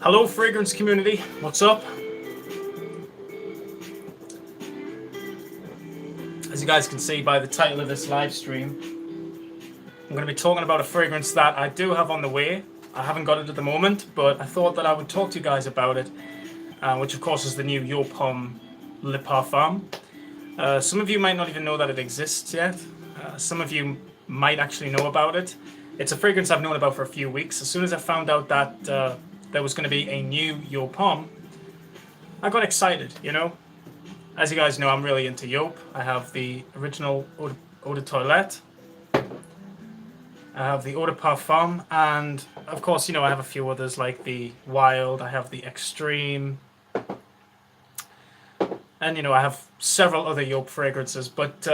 Hello fragrance community, what's up? As you guys can see by the title of this live stream, I'm going to be talking about a fragrance that I do have on the way. I haven't got it at the moment, but I thought that I would talk to you guys about it, which of course is the new Joop Homme Le Parfum. Some of you might not even know that it exists yet. Some of you might actually know about it. It's a fragrance I've known about for a few weeks. As soon as I found out that there was going to be a new Joop Homme, I got excited, you know. As you guys know, I'm really into Joop. I have the original Eau de Toilette. I have the Eau de Parfum, and of course, you know, I have a few others like the Wild, I have the Extreme, and you know, I have several other Joop fragrances. But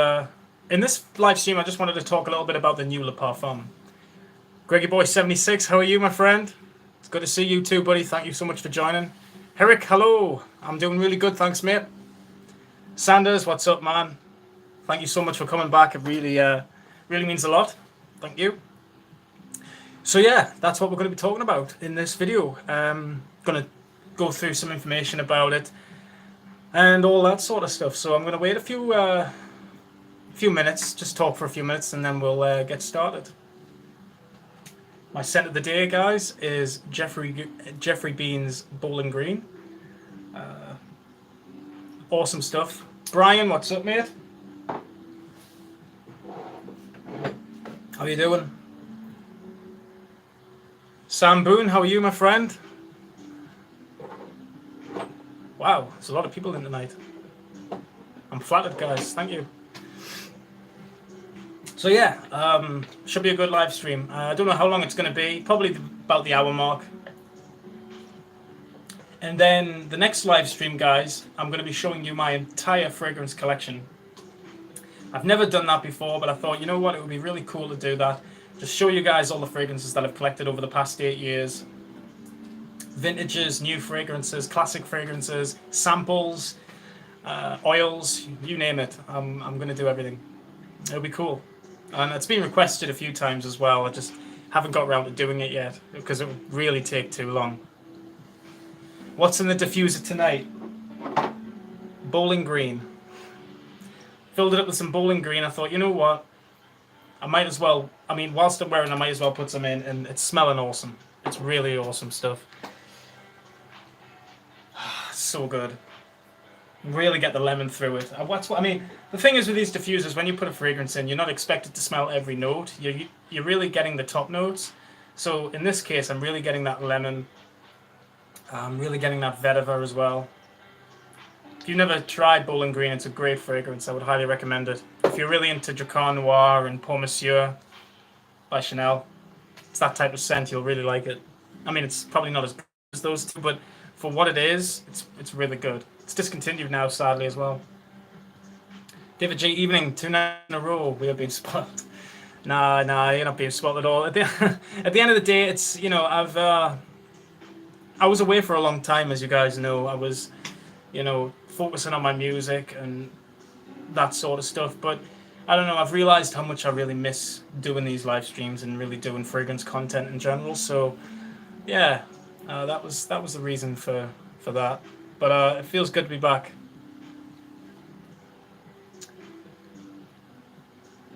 in this live stream, I just wanted to talk a little bit about the new Le Parfum. Greggy Boy 76, how are you, my friend? It's good to see you too, buddy. Thank you so much for joining. Herrick, hello. I'm doing really good, thanks, mate. Sanders, what's up, man? Thank you so much for coming back. It really, really means a lot. Thank you. So yeah, that's what we're going to be talking about in this video. Going to go through some information about it and all that sort of stuff. So I'm going to wait a few minutes, just talk for a few minutes, and then we'll get started. My scent of the day, guys, is Jeffrey Bean's Bowling Green. Awesome stuff. Brian, what's up, mate? How you doing? Sam Boone, how are you, my friend? Wow, there's a lot of people in tonight. I'm flattered, guys. Thank you. So yeah, should be a good live stream. I don't know how long it's going to be. Probably about the hour mark. And then the next live stream, guys, I'm going to be showing you my entire fragrance collection. I've never done that before, but I thought, you know what, it would be really cool to do that. Just show you guys all the fragrances that I've collected over the past 8 years. Vintages, new fragrances, classic fragrances, samples, oils, you name it. I'm going to do everything. It'll be cool. And it's been requested a few times as well. I just haven't got around to doing it yet because it would really take too long. What's in the diffuser tonight? Bowling Green. Filled it up with some Bowling Green. I thought, you know what? I might as well, I mean, whilst I'm wearing it, I might as well put some in, and it's smelling awesome. It's really awesome stuff. So good. Really get the lemon through it. I mean, the thing is with these diffusers, when you put a fragrance in, you're not expected to smell every note. You're really getting the top notes. So in this case, I'm really getting that lemon. I'm really getting that vetiver as well. If you've never tried Bowling Green, it's a great fragrance. I would highly recommend it. If you're really into Dracar Noir and Pour Monsieur by Chanel, it's that type of scent, you'll really like it. I mean, it's probably not as good as those two, but for what it is, it's really good. It's discontinued now, sadly, as well. David G. Evening, 2 nights in a row, we have been spoiled. Nah, you're not being spoiled at all. At the end of the day, it's, you know, I was away for a long time, as you guys know. I was, you know, focusing on my music and that sort of stuff. But I don't know, I've realized how much I really miss doing these live streams and really doing fragrance content in general. So yeah, that was the reason for that. But it feels good to be back.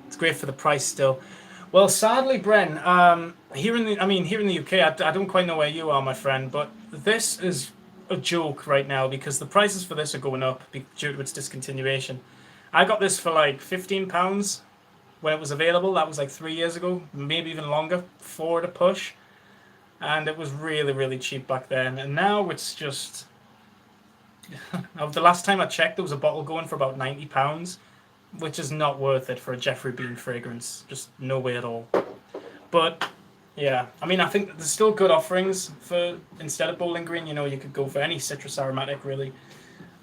It's great for the price still. Well, sadly, Bren, here in the UK, I don't quite know where you are, my friend, but this is a joke right now because the prices for this are going up due to its discontinuation. I got this for like £15 when it was available. That was like 3 years ago, maybe even longer, 4 at a push. And it was really, really cheap back then. And now it's just... The last time I checked, there was a bottle going for about £90, which is not worth it for a Jeffrey Bean fragrance. Just no way at all. But yeah, I mean, I think there's still good offerings for, instead of Bowling Green, you know, you could go for any citrus aromatic really.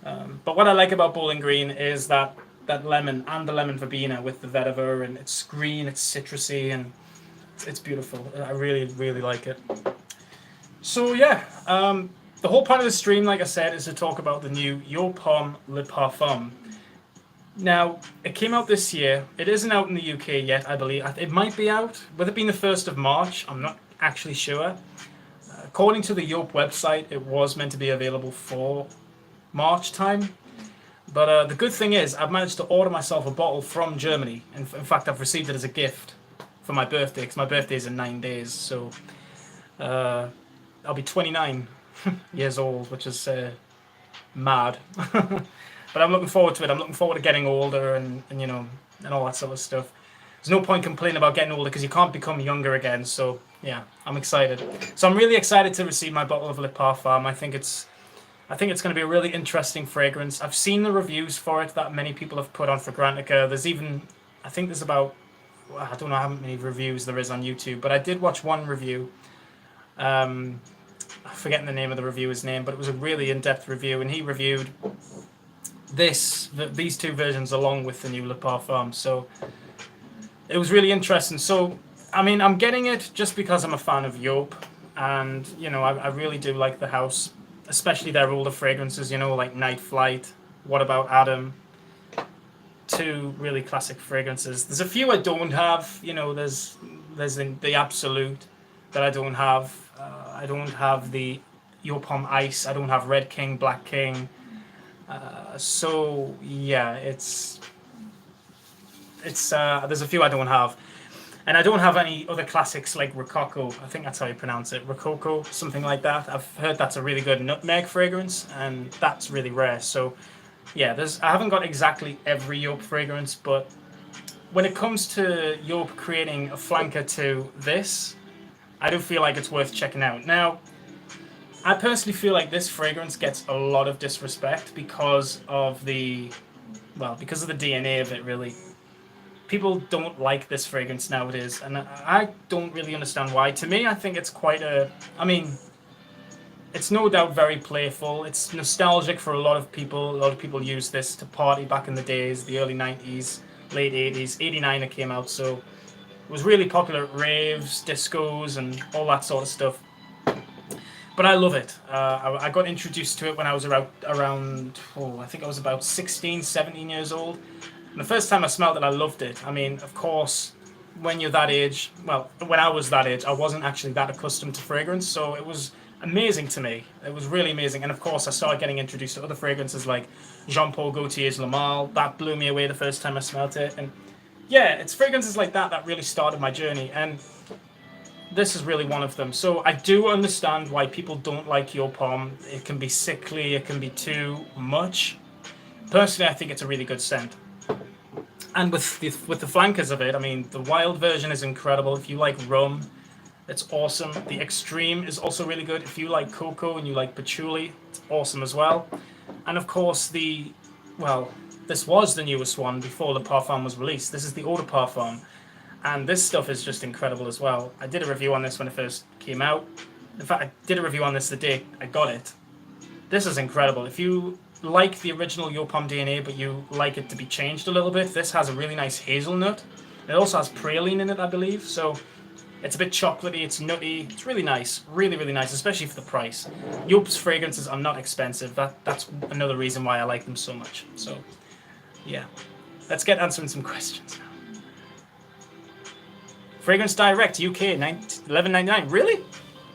But what I like about Bowling Green is that lemon and the lemon verbena with the vetiver, and it's green, it's citrusy, and it's beautiful. I really, really like it. So yeah, the whole point of the stream, like I said, is to talk about the new Joop Homme Le Parfum. Now, it came out this year. It isn't out in the UK yet, I believe. It might be out. With it being the 1st of March, I'm not actually sure. according to the Joop website, it was meant to be available for March time. But the good thing is, I've managed to order myself a bottle from Germany. In fact, I've received it as a gift for my birthday, because my birthday is in 9 days. So I'll be 29 years old, which is mad. But I'm looking forward to it. I'm looking forward to getting older and you know, and all that sort of stuff. There's no point complaining about getting older because you can't become younger again. So yeah, I'm excited. So I'm really excited to receive my bottle of Le Parfum. I think it's going to be a really interesting fragrance. I've seen the reviews for it that many people have put on Fragrantica. There's even, I think there's about, I don't know how many reviews there is on YouTube, but I did watch one review. I'm forgetting the name of the reviewer's name, but it was a really in-depth review, and he reviewed these two versions along with the new Le Parfum. So it was really interesting. So, I mean, I'm getting it just because I'm a fan of Joop, and, you know, I really do like the house, especially their older fragrances, you know, like Night Flight, What About Adam, two really classic fragrances. There's a few I don't have, you know, there's the Absolute that I don't have. I don't have the Joop Homme Ice, I don't have Red King, Black King. So, yeah, it's there's a few I don't have. And I don't have any other classics like Rococo. I think that's how you pronounce it. Rococo, something like that. I've heard that's a really good nutmeg fragrance, and that's really rare. So, yeah, I haven't got exactly every Joop fragrance, but when it comes to Joop creating a flanker to this, I do feel like it's worth checking out. Now, I personally feel like this fragrance gets a lot of disrespect because of the DNA of it, really. People don't like this fragrance nowadays, and I don't really understand why. To me, I think it's it's no doubt very playful. It's nostalgic for a lot of people. A lot of people use this to party back in the days, the early 90s, late 80s. 89 it came out, so it was really popular at raves, discos, and all that sort of stuff. But I love it. I got introduced to it when I was around I think I was about 16, 17 years old. And the first time I smelled it, I loved it. I mean, of course, when you're that age, well, when I was that age, I wasn't actually that accustomed to fragrance, so it was amazing to me. It was really amazing. And of course, I started getting introduced to other fragrances like Jean Paul Gaultier's Le Male. That blew me away the first time I smelled it. And yeah, it's fragrances like that really started my journey. And this is really one of them. So I do understand why people don't like Joop Homme. It can be sickly, it can be too much. Personally, I think it's a really good scent. And with the flankers of it, I mean, the wild version is incredible. If you like rum, it's awesome. The extreme is also really good. If you like cocoa and you like patchouli, it's awesome as well. And of course, this was the newest one before the Parfum was released. This is the Eau de Parfum. And this stuff is just incredible as well. I did a review on this when it first came out. In fact, I did a review on this the day I got it. This is incredible. If you like the original Joop Homme DNA, but you like it to be changed a little bit, this has a really nice hazelnut. It also has praline in it, I believe. So it's a bit chocolatey, it's nutty. It's really nice. Really, really nice, especially for the price. Joop's fragrances are not expensive. That's another reason why I like them so much. So, yeah. Let's get answering some questions now. Fragrance Direct UK, $11.99. Really?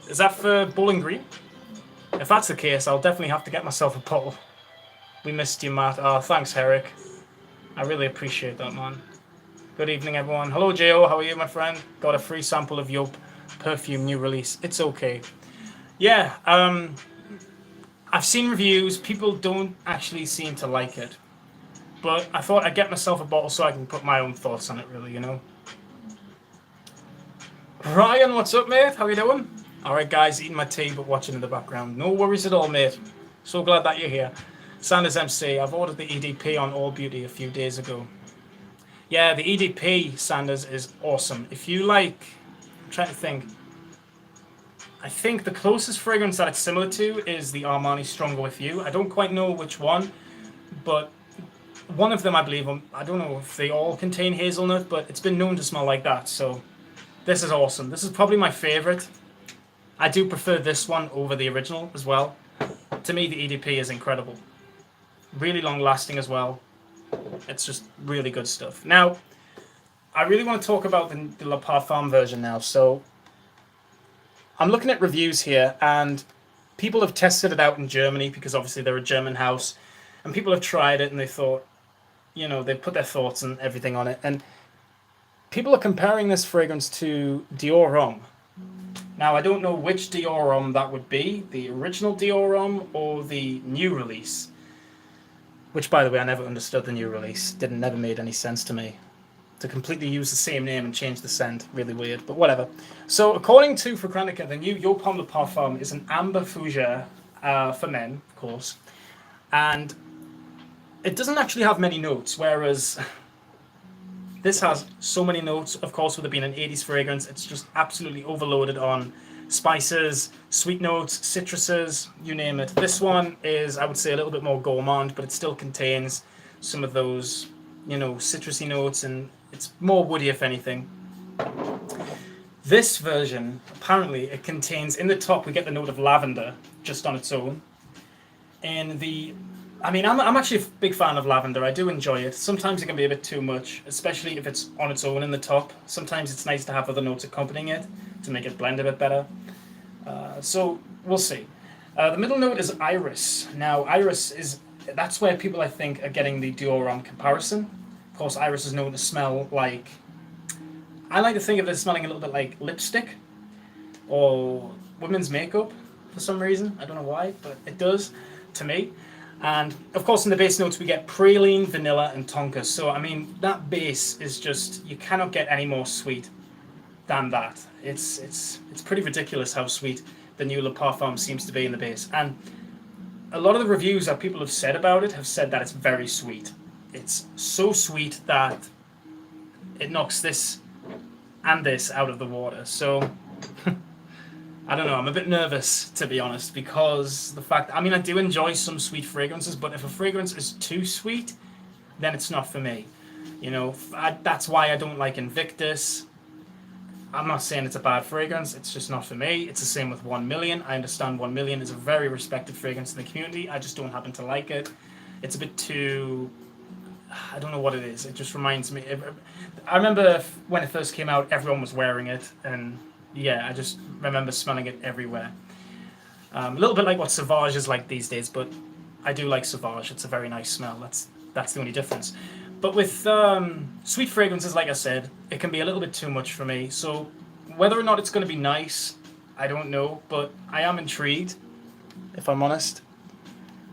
Is that for Bowling Green? If that's the case, I'll definitely have to get myself a bottle. We missed you, Matt. Oh, thanks, Herrick. I really appreciate that, man. Good evening, everyone. Hello, Jo. How are you, my friend? Got a free sample of Joop perfume new release. It's okay. Yeah, I've seen reviews. People don't actually seem to like it. But I thought I'd get myself a bottle so I can put my own thoughts on it, really, you know? Ryan, what's up, mate? How you doing? Alright, guys, eating my tea but watching in the background. No worries at all, mate. So glad that you're here. Sanders MC, I've ordered the EDP on All Beauty a few days ago. Yeah, the EDP, Sanders, is awesome. If you like... I'm trying to think. I think the closest fragrance that it's similar to is the Armani Stronger With You. I don't quite know which one, but one of them, I believe, I don't know if they all contain hazelnut, but it's been known to smell like that, so... This is awesome. This is probably my favorite. I do prefer this one over the original as well. To me, the EDP is incredible. Really long lasting as well. It's just really good stuff. Now, I really want to talk about the Le Parfum version now. So, I'm looking at reviews here, and people have tested it out in Germany because obviously they're a German house, and people have tried it and they thought, they put their thoughts and everything on it, and people are comparing this fragrance to Dior Homme. Now, I don't know which Dior Homme that would be, the original Dior Homme or the new release. Which, by the way, I never understood the new release. Never made any sense to me. To completely use the same name and change the scent. Really weird, but whatever. So, according to Fragrantica, the new Joop Homme Parfum is an amber fougere for men, of course. And it doesn't actually have many notes, whereas this has so many notes. Of course, with it being an 80s fragrance, it's just absolutely overloaded on spices, sweet notes, citruses, you name it. This one is, I would say, a little bit more gourmand, but it still contains some of those, citrusy notes, and it's more woody, if anything. This version, apparently, it contains, in the top, we get the note of lavender just on its own. And I'm actually a big fan of lavender. I do enjoy it. Sometimes it can be a bit too much, especially if it's on its own in the top. Sometimes it's nice to have other notes accompanying it to make it blend a bit better. So we'll see. The middle note is iris. Now, that's where people, I think, are getting the Dior Homme comparison. Of course, iris is known to smell like, I like to think of it as smelling a little bit like lipstick or women's makeup for some reason. I don't know why, but it does to me. And of course, in the base notes, we get praline, vanilla, and tonka. So, that base is just, you cannot get any more sweet than that. It's pretty ridiculous how sweet the new Le Parfum seems to be in the base. And a lot of the reviews that people have said about it have said that it's very sweet. It's so sweet that it knocks this and this out of the water. So, I don't know, I'm a bit nervous, to be honest, because the fact, I do enjoy some sweet fragrances, but if a fragrance is too sweet, then it's not for me. That's why I don't like Invictus. I'm not saying it's a bad fragrance, it's just not for me. It's the same with 1 Million. I understand 1 Million is a very respected fragrance in the community. I just don't happen to like it. It's a bit too, I don't know what it is. It just reminds me, I remember when it first came out, everyone was wearing it, and yeah, I just remember smelling it everywhere. A little bit like what Sauvage is like these days, but I do like Sauvage. It's a very nice smell. That's the only difference. But with sweet fragrances, like I said, it can be a little bit too much for me. So whether or not it's going to be nice, I don't know, but I am intrigued, if I'm honest.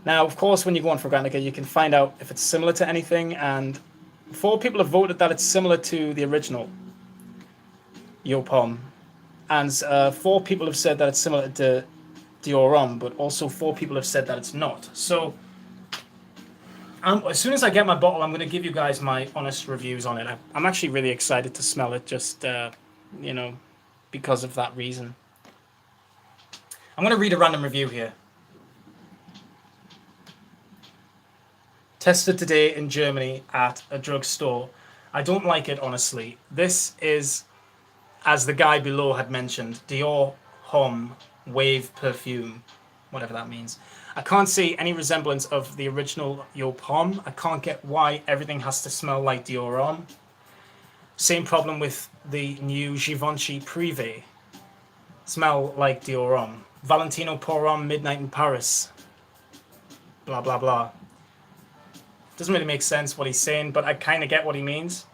Now, of course, when you go on Fragrantica, you can find out if it's similar to anything, and 4 people have voted that it's similar to the original Joop Homme. And 4 people have said that it's similar to Dior Homme, but also 4 people have said that it's not. So, as soon as I get my bottle, I'm going to give you guys my honest reviews on it. I'm actually really excited to smell it, just, because of that reason. I'm going to read a random review here. Tested today in Germany at a drugstore. I don't like it, honestly. This is, as the guy below had mentioned, Dior Homme Wave Perfume, whatever that means. I can't see any resemblance of the original Joop Homme. I can't get why everything has to smell like Dior Homme. Same problem with the new Givenchy Privé. Smell like Dior Homme. Valentino Pour Homme Midnight in Paris. Blah, blah, blah. Doesn't really make sense what he's saying, but I kind of get what he means.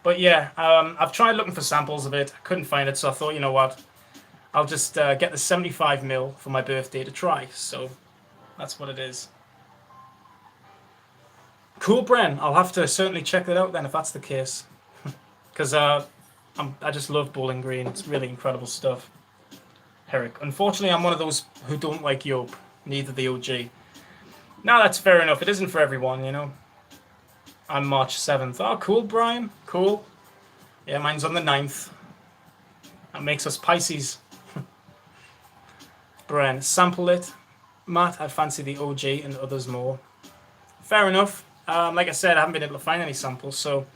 But yeah, I've tried looking for samples of it. I couldn't find it, so I thought, you know what? I'll just get the 75ml for my birthday to try. So that's what it is. Cool, Bren. I'll have to certainly check that out then if that's the case. Because I just love Bowling Green. It's really incredible stuff. Herrick. Unfortunately, I'm one of those who don't like Joop. Neither the OG. No, that's fair enough. It isn't for everyone, you know. I'm March 7th. Oh, cool, Brian. Cool. Yeah, mine's on the 9th. That makes us Pisces. Brian, sample it. Matt, I fancy the OG and others more. Fair enough. Like I said, I haven't been able to find any samples, so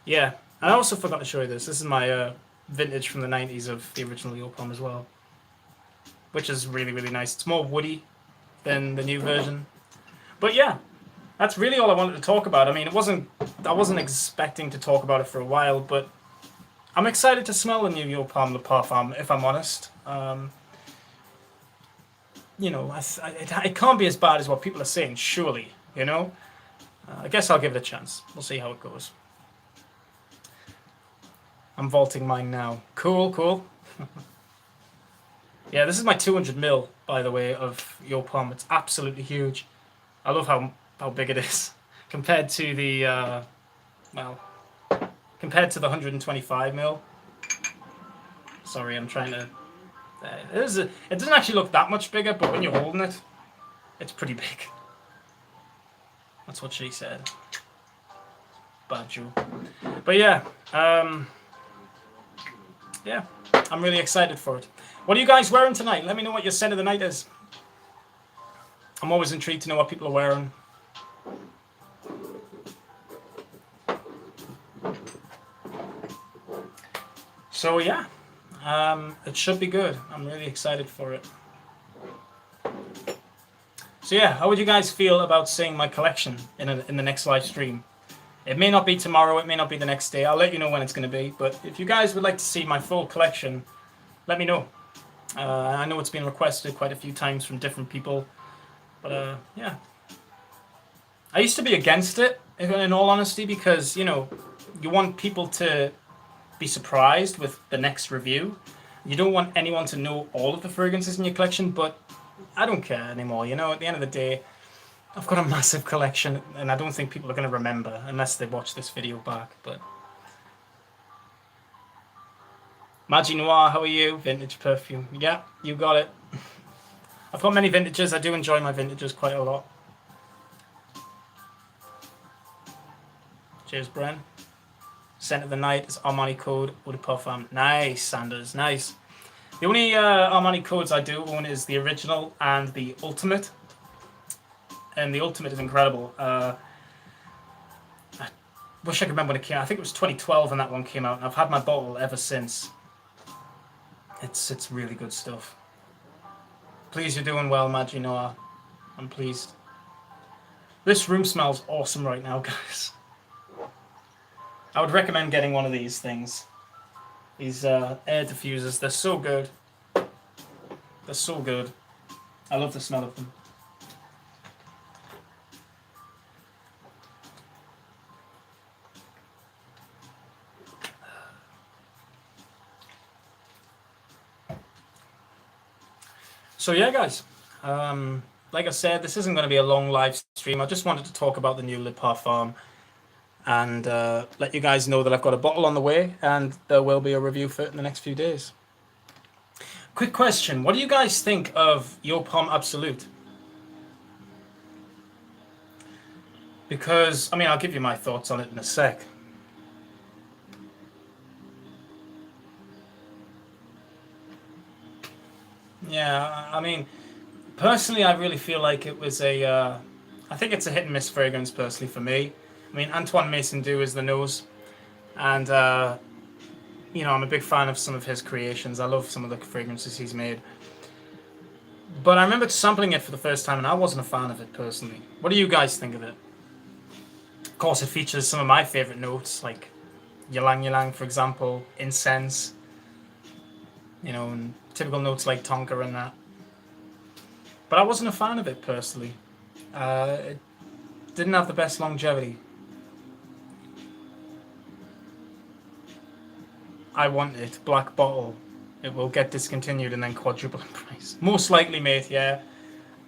yeah. And I also forgot to show you this. This is my vintage from the 90s of the original Joop Homme as well, which is really, really nice. It's more woody than the new version. But yeah, that's really all I wanted to talk about. I mean, I wasn't expecting to talk about it for a while, but I'm excited to smell the new Homme Le Parfum, if I'm honest. You know, it can't be as bad as what people are saying, surely, you know? I guess I'll give it a chance. We'll see how it goes. I'm vaulting mine now. Cool, cool. Yeah, this is my 200 ml, by the way, of Homme. It's absolutely huge. I love how big it is compared to the well, compared to the 125 ml. Sorry, I'm trying to. It doesn't actually look that much bigger, but when you're holding it, it's pretty big. That's what she said. Bad Joop. But yeah, yeah, I'm really excited for it. What are you guys wearing tonight? Let me know what your scent of the night is. I'm always intrigued to know what people are wearing. So yeah, it should be good. I'm really excited for it. So yeah, how would you guys feel about seeing my collection in the next live stream? It may not be tomorrow, it may not be the next day. I'll let you know when it's going to be. But if you guys would like to see my full collection, let me know. I know it's been requested quite a few times from different people. But yeah. I used to be against it, in all honesty, because, you know, you want people to be surprised with the next review. You don't want anyone to know all of the fragrances in your collection, but I don't care anymore. You know, at the end of the day, I've got a massive collection, and I don't think people are going to remember unless they watch this video back. But Magi Noir, how are you? Vintage perfume. Yeah, you got it. I've got many vintages. I do enjoy my vintages quite a lot. Cheers, Bren. Scent of the night is Armani Code Eau de Parfum. Nice, Sanders. Nice. The only Armani codes I do own is the original and the ultimate. And the ultimate is incredible. I wish I could remember when it came out. I think it was 2012 when that one came out, and I've had my bottle ever since. It's really good stuff. Please, you're doing well, Magi Noah. I'm pleased. This room smells awesome right now, guys. I would recommend getting one of these things. These air diffusers, they're so good. They're so good. I love the smell of them. So yeah, guys, like I said, this isn't going to be a long live stream. I just wanted to talk about the new Le Parfum and let you guys know that I've got a bottle on the way, and there will be a review for it in the next few days. Quick question, what do you guys think of Homme Absolute? Because, I mean, I'll give you my thoughts on it in a sec. Yeah, I mean, personally, I really feel like it was I think it's a hit and miss fragrance, personally, for me. I mean, Antoine Mason Dew is the nose, and, you know, I'm a big fan of some of his creations. I love some of the fragrances he's made. But I remember sampling it for the first time, and I wasn't a fan of it, personally. What do you guys think of it? Of course, it features some of my favorite notes, like ylang ylang, for example, incense, you know, and typical notes like tonka and that. But I wasn't a fan of it, personally. It didn't have the best longevity. I want it. Black bottle. It will get discontinued and then quadruple in price. Most likely, mate, yeah.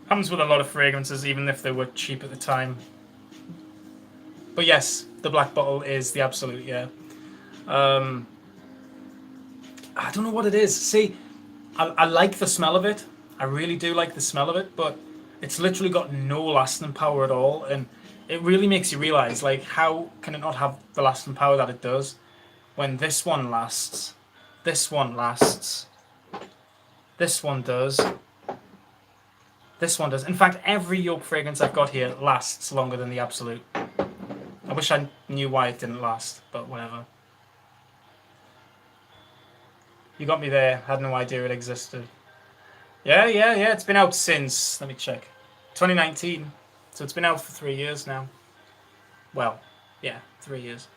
Comes with a lot of fragrances, even if they were cheap at the time. But yes, the black bottle is the absolute, yeah. I don't know what it is. See, I like the smell of it. I really do like the smell of it, but it's literally got no lasting power at all, and it really makes you realize, like, how can it not have the lasting power that it does when this one lasts, this one lasts, this one does, this one does. In fact, every Joop fragrance I've got here lasts longer than the Absolute. I wish I knew why it didn't last, but whatever. You got me there. Had no idea it existed. Yeah. It's been out since, let me check, 2019. So it's been out for 3 years now. Well, yeah, 3 years.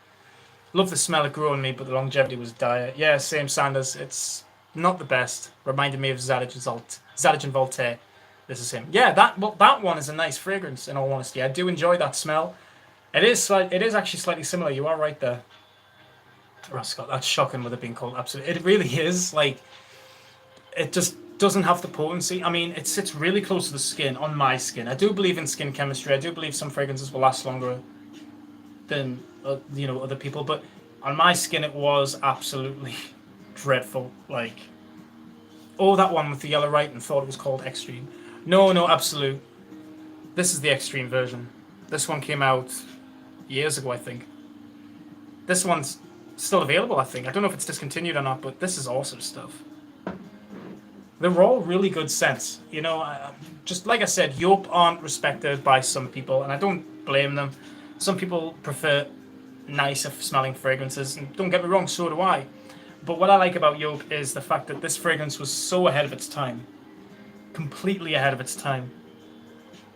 Love the smell it grew on me, but the longevity was dire. Yeah, same Sanders. It's not the best. Reminded me of Zadig and Voltaire. This is him. Yeah, that one is a nice fragrance. In all honesty, I do enjoy that smell. It is actually slightly similar. You are right there, Ross Scott. That's shocking with it being called absolute. It really is. Like, it just doesn't have the potency. I mean, it sits really close to the skin, on my skin. I do believe in skin chemistry. I do believe some fragrances will last longer than other people, but on my skin it was absolutely dreadful. Like, that one with the yellow writing, thought it was called Extreme. No, Absolute. This is the Extreme version. This one came out years ago, I think. This one's still available, I think. I don't know if it's discontinued or not, but this is awesome stuff. They're all really good scents. Just like I said, Joop aren't respected by some people, and I don't blame them. Some people prefer nicer smelling fragrances, and don't get me wrong, so do I. But what I like about Joop is the fact that this fragrance was so ahead of its time. Completely ahead of its time.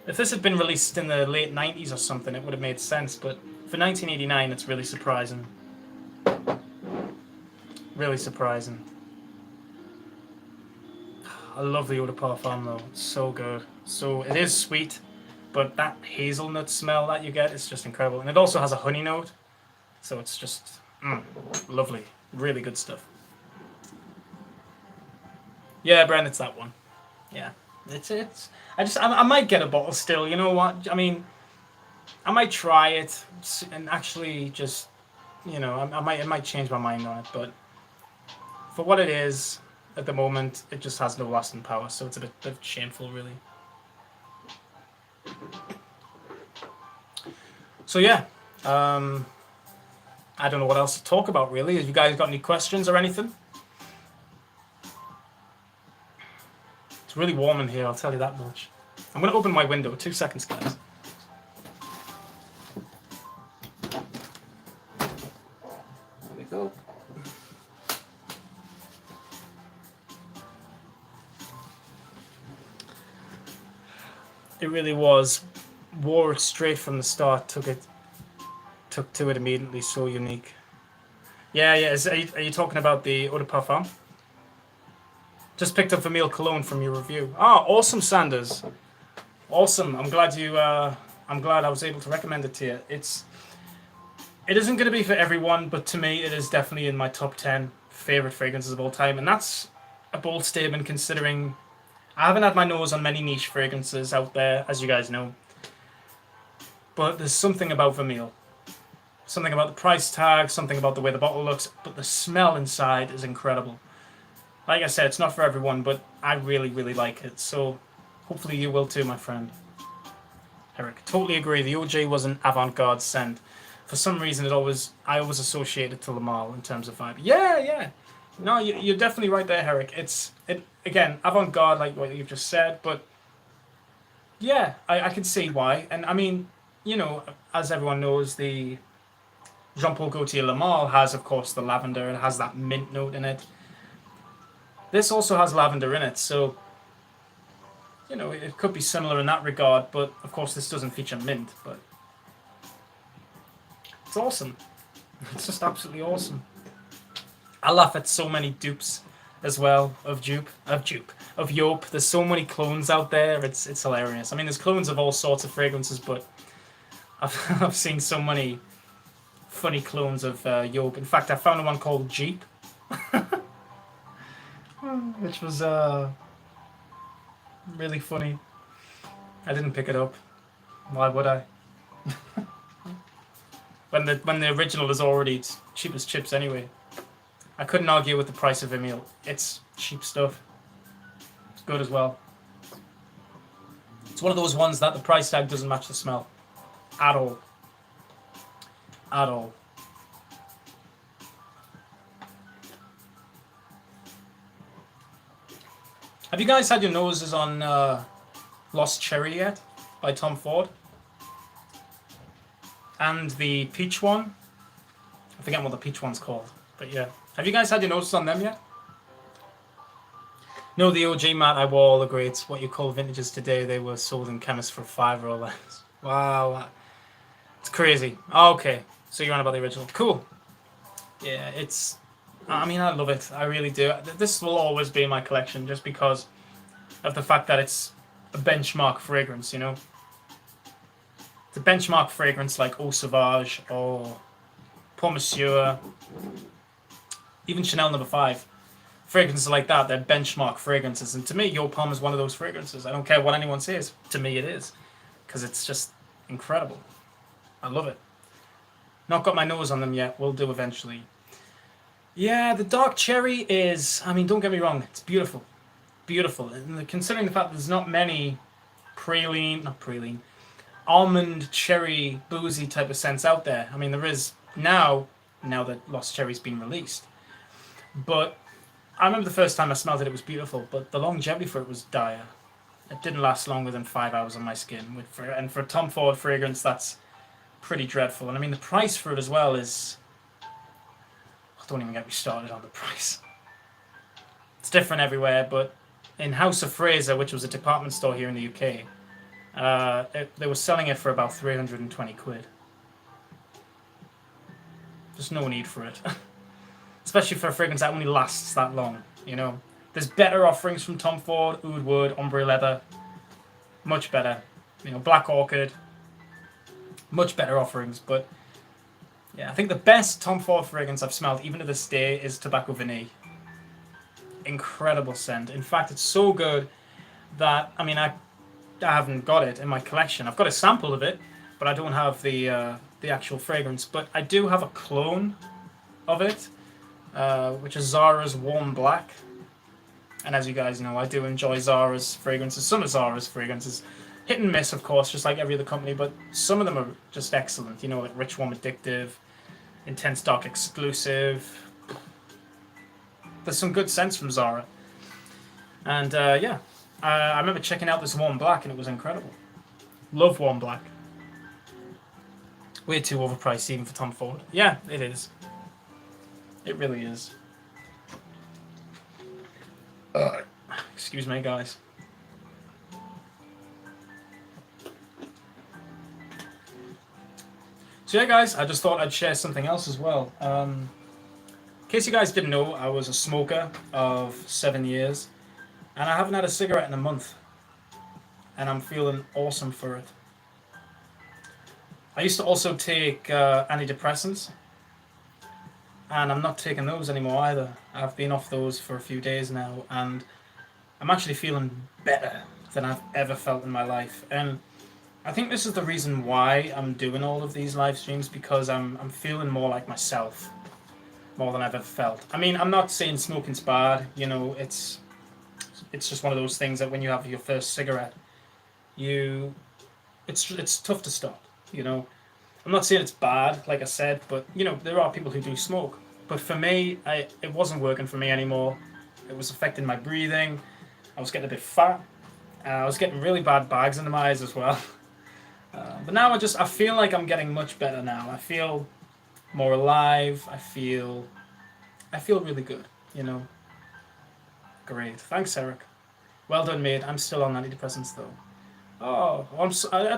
If this had been released in the late 90s or something, it would have made sense, but for 1989, it's really surprising. Really surprising. I love the Eau de Parfum though, it's so good. So it is sweet, but that hazelnut smell that you get is just incredible. And it also has a honey note, so it's just lovely. Really good stuff. Yeah, Brent, it's that one. Yeah, it's. I might get a bottle still. You know what? I mean, I might try it and actually just, I might change my mind on it. But for what it is at the moment, it just has no lasting power. So it's a bit shameful, really. So yeah, I don't know what else to talk about really. Have you guys got any questions or anything? It's really warm in here, I'll tell you that much. I'm going to open my window. 2 seconds, guys. There we go. It really was. Wore it straight from the start. Took to it immediately. So unique. Yeah. Are you talking about the Eau de Parfum? Just picked up Vermeil Cologne from your review. Ah, awesome, Sanders. Awesome. I'm glad I was able to recommend it to you. It isn't going to be for everyone, but to me, it is definitely in my top 10 favorite fragrances of all time, and that's a bold statement considering I haven't had my nose on many niche fragrances out there, as you guys know. But there's something about Vermeil. Something about the price tag, something about the way the bottle looks, but the smell inside is incredible. Like I said, it's not for everyone, but I really, really like it. So hopefully you will too, my friend. Eric, totally agree. The OJ was an avant-garde scent. For some reason, I always associate it to Le Male in terms of vibe. Yeah. No, you're definitely right there, Eric. Again, avant-garde, like what you've just said, but yeah, I can see why. And I mean, as everyone knows, the Jean-Paul Gaultier Le Male has, of course, the lavender. It has that mint note in it. This also has lavender in it, so it could be similar in that regard, but of course this doesn't feature mint, but it's awesome. It's just absolutely awesome. I laugh at so many dupes as well of Joop. There's so many clones out there, it's hilarious. I mean, there's clones of all sorts of fragrances, but I've seen so many funny clones of Joop. In fact, I found one called Jeep. Which was really funny. I didn't pick it up. Why would I? when the original is already cheap as chips anyway. I couldn't argue with the price of Vermeil. It's cheap stuff. It's good as well. It's one of those ones that the price tag doesn't match the smell. At all. At all. Have you guys had your noses on Lost Cherry yet? By Tom Ford? And the peach one? I forget what the peach one's called. But yeah. Have you guys had your noses on them yet? No, the OG Matt, I will all agree. It's what you call vintages today. They were sold in chemists for $5 or less. Wow. It's crazy. Okay. So you're on about the original. Cool. Yeah, it's. I mean, I love it. I really do. This will always be in my collection just because of the fact that it's a benchmark fragrance. You know, it's a benchmark fragrance like Eau Sauvage or Pour Monsieur, even Chanel Number Five. Fragrances like that, they're benchmark fragrances, and to me, Your Palm is one of those fragrances. I don't care what anyone says. To me, it is because it's just incredible. I love it. Not got my nose on them yet. Will do eventually. Yeah, the dark cherry is. I mean, don't get me wrong. It's beautiful, beautiful. And considering the fact that there's not many not praline, almond cherry boozy type of scents out there. I mean, there is now. Now that Lost Cherry's been released, but I remember the first time I smelled it. It was beautiful, but the longevity for it was dire. It didn't last longer than 5 hours on my skin. And for a Tom Ford fragrance, that's pretty dreadful. And I mean, the price for it as well is. Don't even get me started on the price. It's different everywhere, but in House of Fraser, which was a department store here in the UK, they were selling it for about 320 quid. There's no need for it. Especially for a fragrance that only lasts that long, you know. There's better offerings from Tom Ford, Oud Wood, Ombre Leather. Much better. You know, Black Orchid. Much better offerings, but yeah, I think the best Tom Ford fragrance I've smelled, even to this day, is Tobacco Vanille. Incredible scent. In fact, it's so good that, I mean, I haven't got it in my collection. I've got a sample of it, but I don't have the actual fragrance. But I do have a clone of it, which is Zara's Warm Black. And as you guys know, I do enjoy Zara's fragrances. Some of Zara's fragrances, hit and miss, of course, just like every other company, but some of them are just excellent. You know, like Rich Warm Addictive, Intense Dark Exclusive. There's some good scents from Zara. And yeah, I remember checking out this Warm Black and it was incredible. Love Warm Black. Way too overpriced even for Tom Ford. Yeah, it is. It really is. Excuse me, guys. So yeah, guys, I just thought I'd share something else as well. In case you guys didn't know, I was a smoker of 7 years, and I haven't had a cigarette in a month, and I'm feeling awesome for it. I used to also take antidepressants, and I'm not taking those anymore either. I've been off those for a few days now, and I'm actually feeling better than I've ever felt in my life. And I think this is the reason why I'm doing all of these live streams, because I'm feeling more like myself, more than I've ever felt. I mean, I'm not saying smoking's bad, you know, it's just one of those things that when you have your first cigarette, it's tough to stop, you know. I'm not saying it's bad, like I said, but you know, there are people who do smoke. But for me, it wasn't working for me anymore. It was affecting my breathing. I was getting a bit fat. I was getting really bad bags under my eyes as well. But now I feel like I'm getting much better now. I feel more alive. I feel really good, you know. Great. Thanks, Eric. Well done, mate. I'm still on antidepressants though. Oh,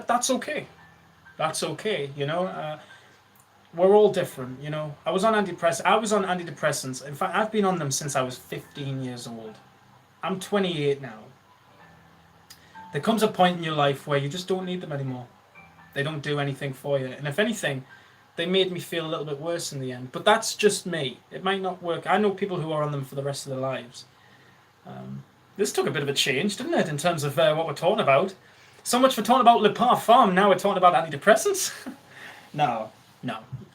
that's okay. That's okay, you know. We're all different, you know. I was on antidepressants. In fact, I've been on them since I was 15 years old. I'm 28 now. There comes a point in your life where you just don't need them anymore. They don't do anything for you. And if anything, they made me feel a little bit worse in the end. But that's just me. It might not work. I know people who are on them for the rest of their lives. This took a bit of a change, didn't it, in terms of what we're talking about? So much for talking about Le Parfum. Now we're talking about antidepressants? No.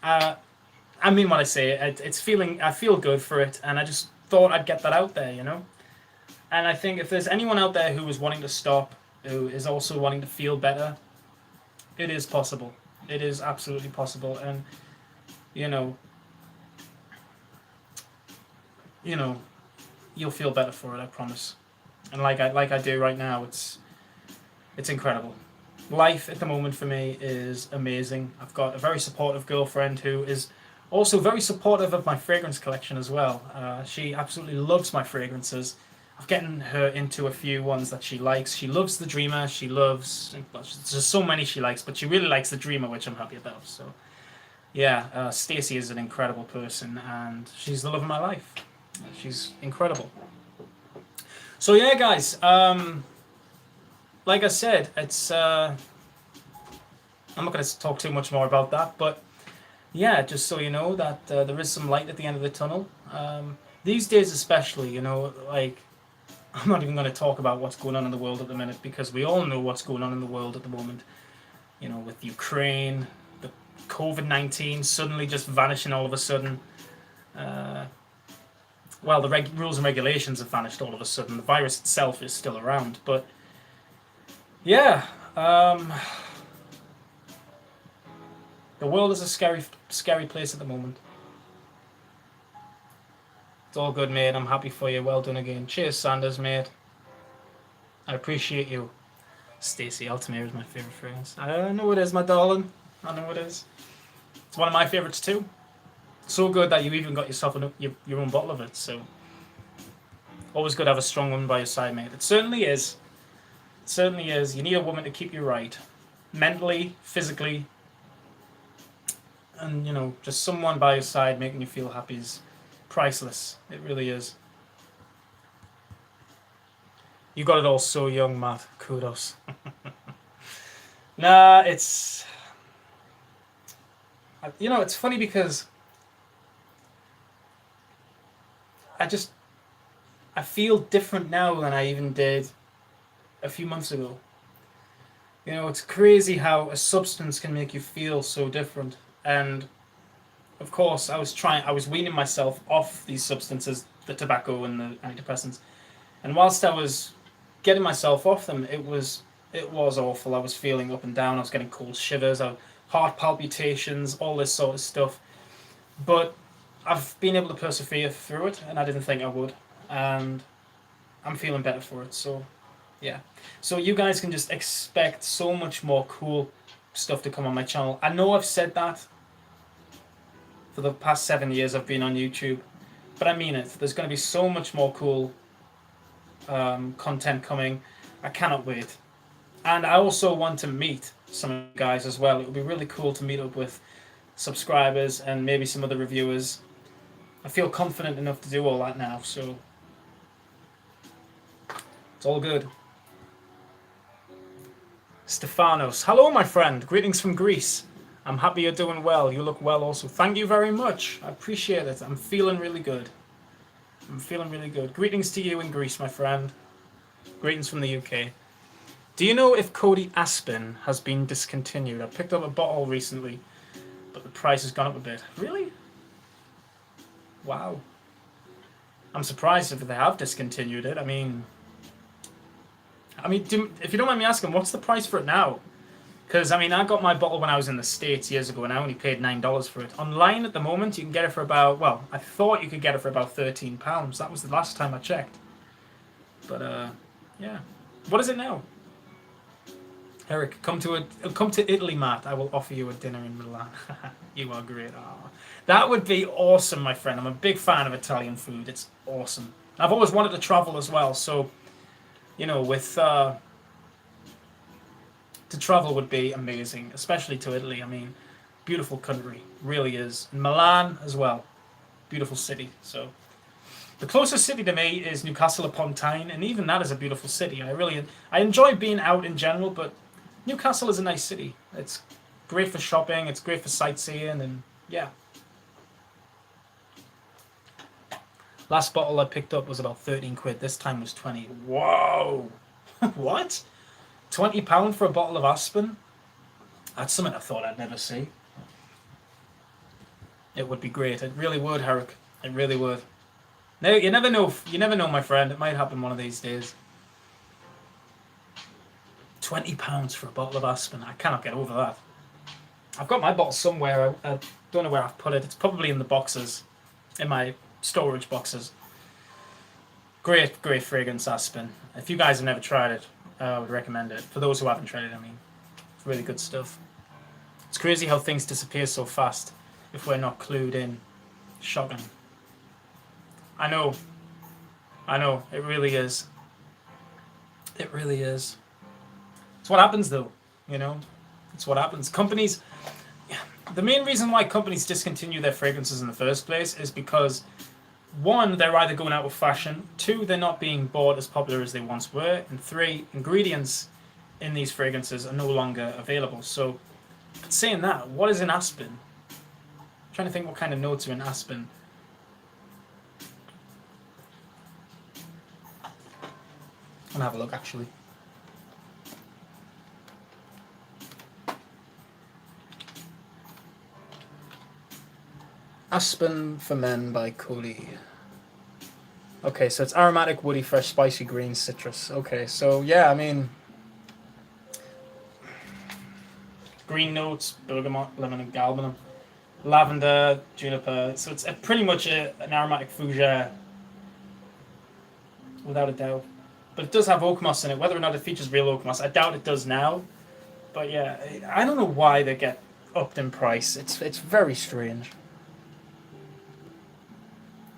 I mean what I say. I feel good for it, and I just thought I'd get that out there, you know? And I think if there's anyone out there who is wanting to stop, who is also wanting to feel better, it is possible. It is absolutely possible. And, you know, you'll feel better for it, I promise. And like I do right now, it's incredible. Life at the moment for me is amazing. I've got a very supportive girlfriend who is also very supportive of my fragrance collection as well. She absolutely loves my fragrances. I've gotten her into a few ones that she likes. She loves the Dreamer. There's just so many she likes, but she really likes the Dreamer, which I'm happy about. So yeah, Stacey is an incredible person, and she's the love of my life. She's incredible. So yeah, guys. Like I said, it's. I'm not going to talk too much more about that, but yeah, just so you know that there is some light at the end of the tunnel. These days, especially, like I'm not even going to talk about what's going on in the world at the minute because we all know what's going on in the world at the moment. With Ukraine, the COVID-19 suddenly just vanishing all of a sudden. Well, the rules and regulations have vanished all of a sudden. The virus itself is still around, but yeah, the world is a scary, scary place at the moment. It's all good, mate. I'm happy for you. Well done again. Cheers, Sanders, mate. I appreciate you. Stacey Altamira is my favourite fragrance. I know it is, my darling. I know it is. It's one of my favourites too. So good that you even got yourself your own bottle of it. So always good to have a strong woman by your side, mate. It certainly is. It certainly is. You need a woman to keep you right, mentally, physically, and just someone by your side making you feel happy is priceless. It really is. You got it all so young, Matt. Kudos. Nah, it's funny because I feel different now than I even did a few months ago. It's crazy how a substance can make you feel so different. And of course, I was weaning myself off these substances, the tobacco and the antidepressants. And whilst I was getting myself off them, it was awful. I was feeling up and down. I was getting cold shivers, heart palpitations, all this sort of stuff. But I've been able to persevere through it, and I didn't think I would. And I'm feeling better for it. So, yeah. So you guys can just expect so much more cool stuff to come on my channel. I know I've said that for the past 7 years I've been on YouTube, but I mean it. There's going to be so much more cool content coming. I cannot wait. And I also want to meet some of you guys as well. It would be really cool to meet up with subscribers and maybe some other reviewers. I feel confident enough to do all that now, so it's all good. Stefanos, hello my friend, greetings from Greece. I'm happy you're doing well. You look well also. Thank you very much. I appreciate it. I'm feeling really good. Greetings to you in Greece, my friend. Greetings from the UK. Do you know if Cody Aspen has been discontinued? I picked up a bottle recently, but the price has gone up a bit. Really? Wow. I'm surprised if they have discontinued it. I mean, if you don't mind me asking, what's the price for it now? Because, I got my bottle when I was in the States years ago, and I only paid $9 for it. Online at the moment, you can get it for about, I thought you could get it for about £13. That was the last time I checked. But, yeah. What is it now? Eric, come to Italy, Matt. I will offer you a dinner in Milan. You are great. Oh, that would be awesome, my friend. I'm a big fan of Italian food. It's awesome. I've always wanted to travel as well, so, to travel would be amazing, especially to Italy. Beautiful country, really is. And Milan as well, beautiful city. So the closest city to me is Newcastle upon Tyne, and even that is a beautiful city. I enjoy being out in general, but Newcastle is a nice city. It's great for shopping, it's great for sightseeing, and yeah. Last bottle I picked up was about 13 quid. This time was 20. Whoa! What? £20 for a bottle of Aspen? That's something I thought I'd never see. It would be great. It really would, Herrick. It really would. No, you never know. You never know, my friend. It might happen one of these days. £20 for a bottle of Aspen. I cannot get over that. I've got my bottle somewhere. I don't know where I've put it. It's probably in the boxes, in my storage boxes. Great, great fragrance, Aspen. If you guys have never tried it, I would recommend it. For those who haven't tried it, it's really good stuff. It's crazy how things disappear so fast if we're not clued in. Shocking. I know. It really is. It really is. It's what happens, though. It's what happens. Companies, the main reason why companies discontinue their fragrances in the first place is because, one, they're either going out of fashion, two, they're not being bought as popular as they once were, and three, ingredients in these fragrances are no longer available. So, saying that, what is in Aspen? I'm trying to think what kind of notes are in Aspen. I'm gonna have a look actually. Aspen for Men by Cody. Okay, so it's aromatic, woody, fresh, spicy, green, citrus. Okay, so yeah, I mean, green notes, bergamot, lemon, and galbanum, lavender, juniper. So it's pretty much an aromatic fougere, without a doubt. But it does have oak moss in it. Whether or not it features real oak moss, I doubt it does now. But yeah, I don't know why they get upped in price. It's very strange.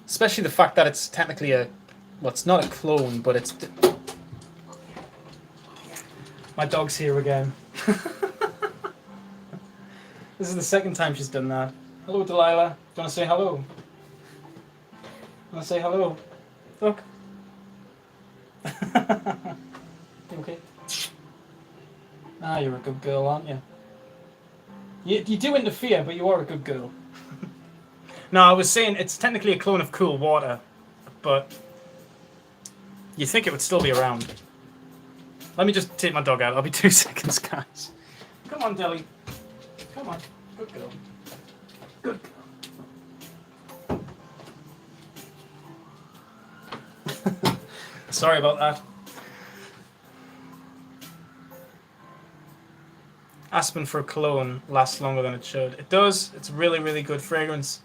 Especially the fact that it's technically well, it's not a clone, but it's... My dog's here again. This is the second time she's done that. Hello, Delilah. Do you want to say hello? Want to say hello? Look. You okay? Ah, you're a good girl, aren't you? You do interfere, but you are a good girl. No, I was saying it's technically a clone of Cool Water, but you think it would still be around. Let me just take my dog out. I'll be 2 seconds, guys. Come on, Deli. Come on. Good girl. Good girl. Sorry about that. Aspen for a cologne lasts longer than it should. It does. It's a really, really good fragrance.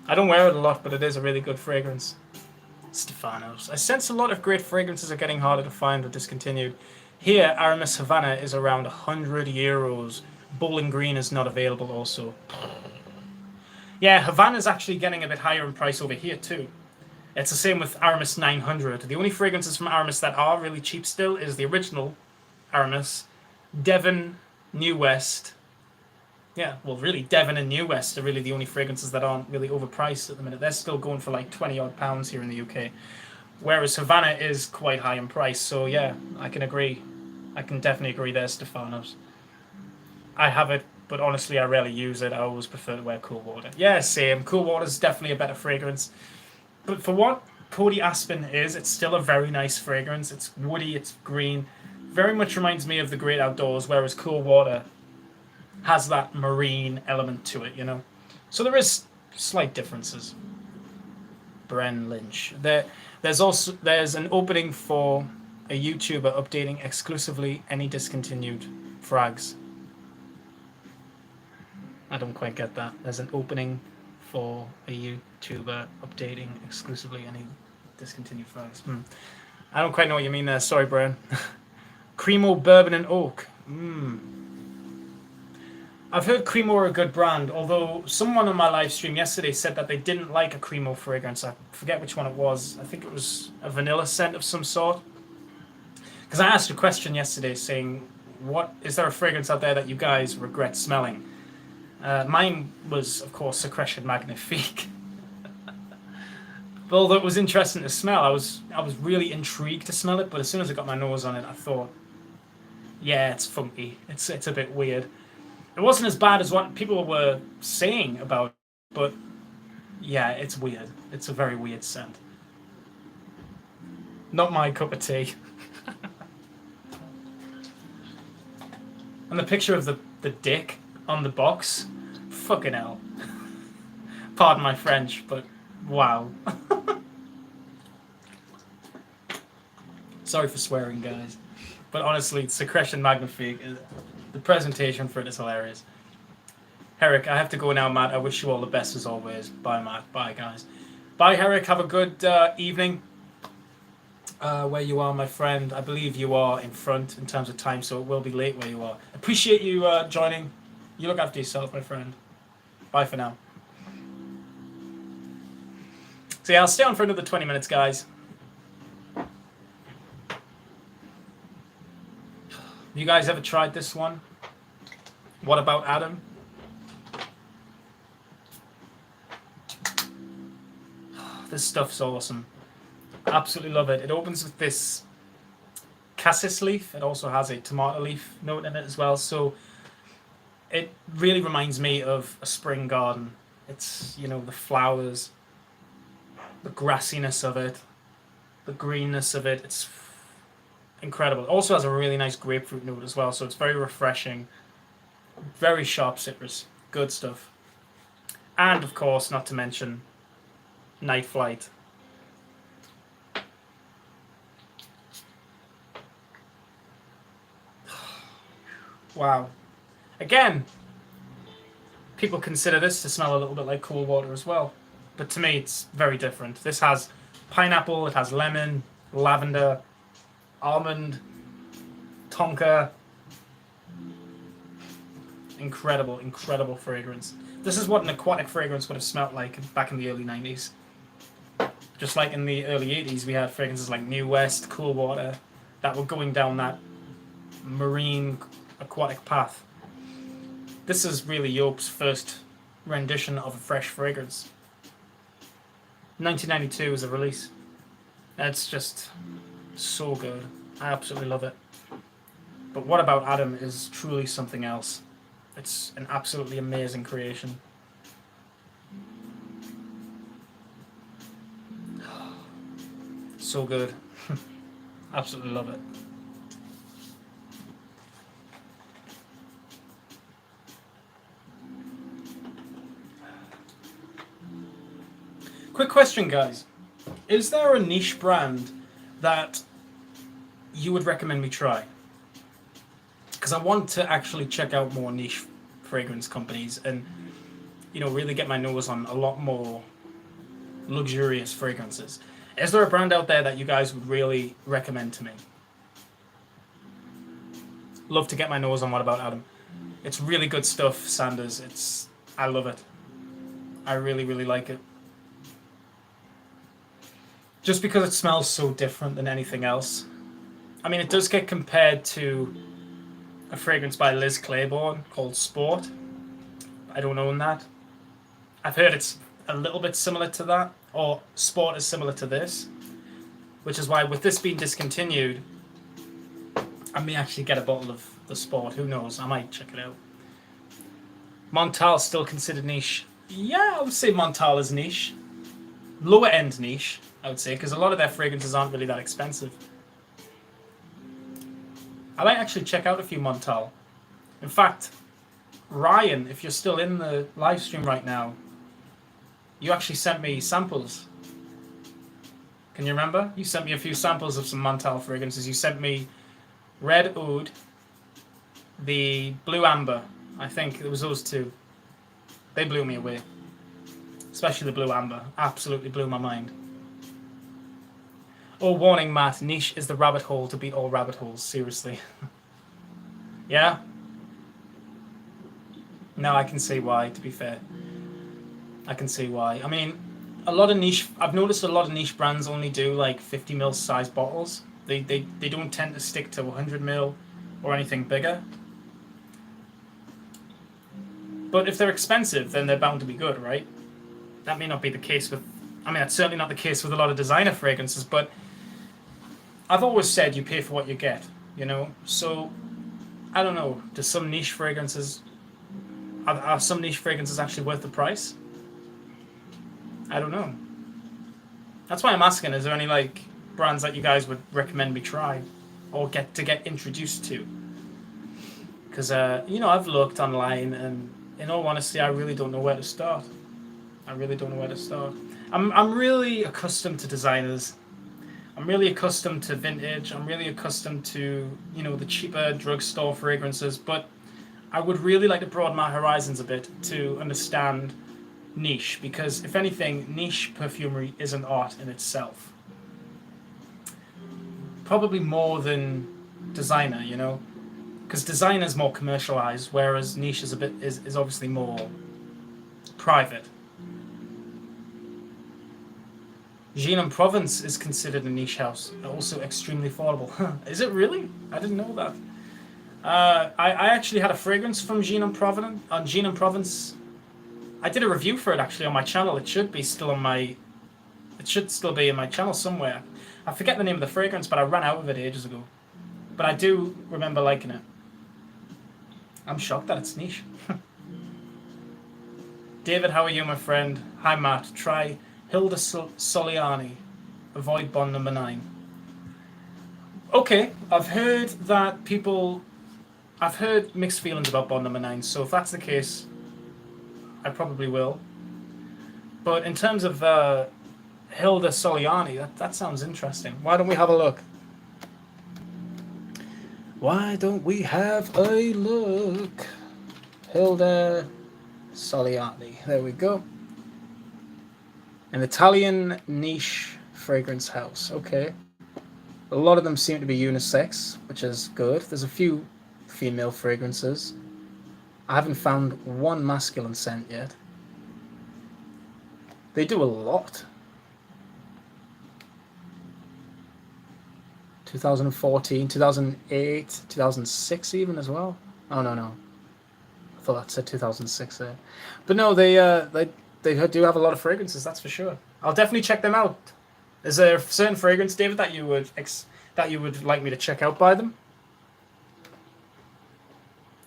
I don't wear it a lot, but it is a really good fragrance. Stefanos. I sense a lot of great fragrances are getting harder to find or discontinued. Here, Aramis Havana is around €100. Bowling Green is not available also. Yeah, Havana's actually getting a bit higher in price over here too. It's the same with Aramis 900. The only fragrances from Aramis that are really cheap still is the original Aramis, Devon, New West. Yeah, well, really, Devon and New West are really the only fragrances that aren't really overpriced at the minute. They're still going for like 20 odd pounds here in the UK. Whereas Havana is quite high in price. So yeah, I can agree. I can definitely agree there, Stefanos. I have it, but honestly, I rarely use it. I always prefer to wear Cool Water. Yeah, same. Cool Water is definitely a better fragrance. But for what Cody Aspen is, it's still a very nice fragrance. It's woody, it's green. Very much reminds me of the Great Outdoors, whereas Cool Water has that marine element to it, you know. So there is slight differences. Bren Lynch. There's an opening for a YouTuber updating exclusively any discontinued frags. I don't quite get that. There's an opening for a YouTuber updating exclusively any discontinued frags. I don't quite know what you mean there. Sorry, Bren. Cremo Bourbon and Oak. I've heard Cremo are a good brand, although someone on my live stream yesterday said that they didn't like a Cremo fragrance. I forget which one it was. I think it was a vanilla scent of some sort. Because I asked a question yesterday saying, is there a fragrance out there that you guys regret smelling? Mine was, of course, Secretion Magnifique. But although it was interesting to smell, I was really intrigued to smell it, but as soon as I got my nose on it, I thought, yeah, it's funky. It's a bit weird. It wasn't as bad as what people were saying about it, but yeah, it's weird. It's a very weird scent. Not my cup of tea. And the picture of the dick on the box, fucking hell. Pardon my French, but wow. Sorry for swearing, guys. But honestly, Secretion Magnifique, the presentation for it is hilarious. Herrick, I have to go now, Matt. I wish you all the best as always. Bye, Matt. Bye, guys. Bye, Herrick. Have a good evening. Where you are, my friend. I believe you are in front in terms of time, so it will be late where you are. Appreciate you joining. You look after yourself, my friend. Bye for now. So yeah, I'll stay on for another 20 minutes, guys. You guys ever tried this one? What about Adam? This stuff's awesome. Absolutely love it. It opens with this Cassis Leaf. It also has a tomato leaf note in it as well. So it really reminds me of a spring garden. It's, you know, the flowers, the grassiness of it, the greenness of it. It's incredible. It also has a really nice grapefruit note as well. So it's very refreshing. Very sharp citrus. Good stuff. And of course, not to mention Night Flight. Wow. Again, people consider this to smell a little bit like cool water as well. But to me, it's very different. This has pineapple, it has lemon, lavender, almond, tonka. Incredible, incredible fragrance. This is what an aquatic fragrance would have smelled like back in the early 90s. Just like in the early 80s, we had fragrances like New West, Cool Water, that were going down that marine aquatic path. This is really Joop's first rendition of a fresh fragrance. 1992 was a release. It's just so good. I absolutely love it. But What About Adam is truly something else. It's an absolutely amazing creation. So good. Absolutely love it. Quick question, guys. Is there a niche brand that you would recommend me try? Because I want to actually check out more niche fragrance companies and, you know, really get my nose on a lot more luxurious fragrances. Is there a brand out there that you guys would really recommend to me? Love to get my nose on What About Adam. It's really good stuff, Sanders. I love it. I really, really like it. Just because it smells so different than anything else. I mean, it does get compared to a fragrance by Liz Claiborne called Sport. I don't own that. I've heard it's a little bit similar to that, or Sport is similar to this, which is why with this being discontinued, I may actually get a bottle of the Sport. Who knows? I might check it out. Montal still considered niche. Yeah, I would say Montal is niche. Lower end niche, I would say, because a lot of their fragrances aren't really that expensive. I might actually check out a few Montal. In fact, Ryan, if you're still in the live stream right now, you actually sent me samples. Can you remember? You sent me a few samples of some Montal fragrances. You sent me Red Oud, the Blue Amber. I think it was those two. They blew me away. Especially the Blue Amber. Absolutely blew my mind. Oh, warning, Matt. Niche is the rabbit hole to beat all rabbit holes. Seriously. Yeah? No, I can see why, to be fair. I can see why. I mean, I've noticed a lot of niche brands only do like 50ml size bottles. They don't tend to stick to 100ml or anything bigger. But if they're expensive, then they're bound to be good, right? That may not be the case with... I mean, that's certainly not the case with a lot of designer fragrances, but I've always said you pay for what you get, you know? So, I don't know. Do some niche fragrances... Are some niche fragrances actually worth the price? I don't know. That's why I'm asking, is there any, like, brands that you guys would recommend me try? Or get introduced to? Because, you know, I've looked online, and in all honesty, I really don't know where to start. I really don't know where to start. I'm really accustomed to designers. I'm really accustomed to vintage. I'm really accustomed to, you know, the cheaper drugstore fragrances. But I would really like to broaden my horizons a bit to understand niche. Because if anything, niche perfumery is an art in itself. Probably more than designer, you know. Because designer is more commercialized, whereas niche is is obviously more private. Jean and Provence is considered a niche house, also extremely affordable. Is it really? I didn't know that. I actually had a fragrance from Jean and Provence. I did a review for it actually on my channel. It should be still on my It should still be in my channel somewhere. I forget the name of the fragrance, but I ran out of it ages ago. But I do remember liking it. I'm shocked that it's niche. David, how are you, my friend? Hi, Matt. Try Hilda Soliani. Avoid Bond number 9. Okay, I've heard that people... I've heard mixed feelings about Bond number 9, so if that's the case, I probably will. But in terms of Hilda Soliani, that sounds interesting. Why don't we have a look? Why don't we have a look? Hilda Soliani. There we go. An Italian niche fragrance house. Okay. A lot of them seem to be unisex, which is good. There's a few female fragrances. I haven't found one masculine scent yet. They do a lot. 2014, 2008, 2006 even as well. Oh, no. I thought that said 2006 there. But no, they do have a lot of fragrances, that's for sure. I'll definitely check them out. Is there a certain fragrance, David, that you would like me to check out by them?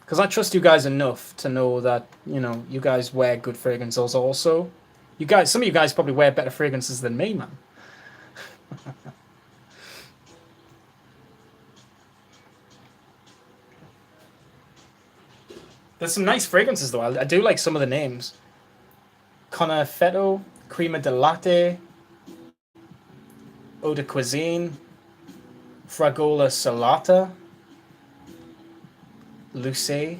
Because I trust you guys enough to know that, you know, you guys wear good fragrances also. Some of you guys probably wear better fragrances than me, man. There's some nice fragrances, though. I do like some of the names. Confetto, Crema de Latte, Eau de Cuisine, Fragola Salata, Luce.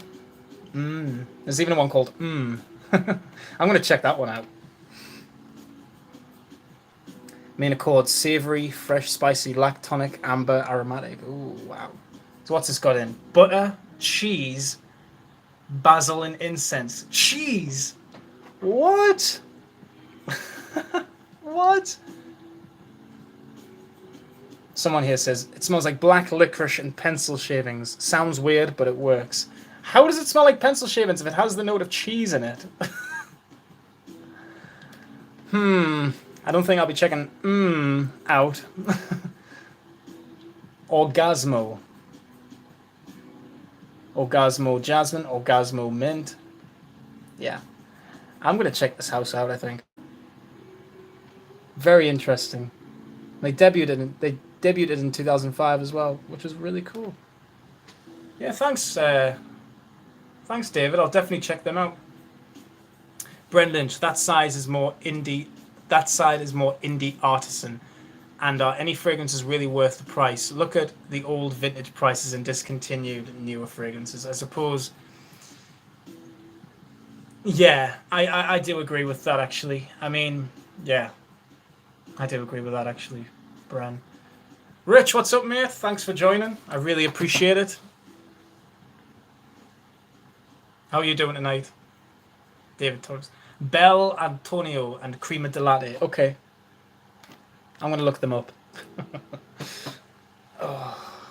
There's even one called I'm going to check that one out. Main Accord, savory, fresh, spicy, lactonic, amber, aromatic. Ooh, wow. So what's this got in? Butter, cheese, basil, and incense. Cheese! What? What? Someone here says, it smells like black licorice and pencil shavings. Sounds weird, but it works. How does it smell like pencil shavings if it has the note of cheese in it? I don't think I'll be checking out. Orgasmo. Orgasmo Jasmine, Orgasmo Mint. Yeah. I'm going to check this house out, I think. Very interesting. They debuted it in 2005 as well, which was really cool. Yeah, thanks. Thanks, David. I'll definitely check them out. Brent Lynch, that side is more indie artisan. And are any fragrances really worth the price? Look at the old vintage prices and discontinued newer fragrances. I suppose. Yeah, I do agree with that, actually. I mean, yeah. I do agree with that, actually, Bren. Rich, what's up, mate? Thanks for joining. I really appreciate it. How are you doing tonight? David Tubbs. Bel Antonio and Crema de Latte. Okay. I'm going to look them up. Oh.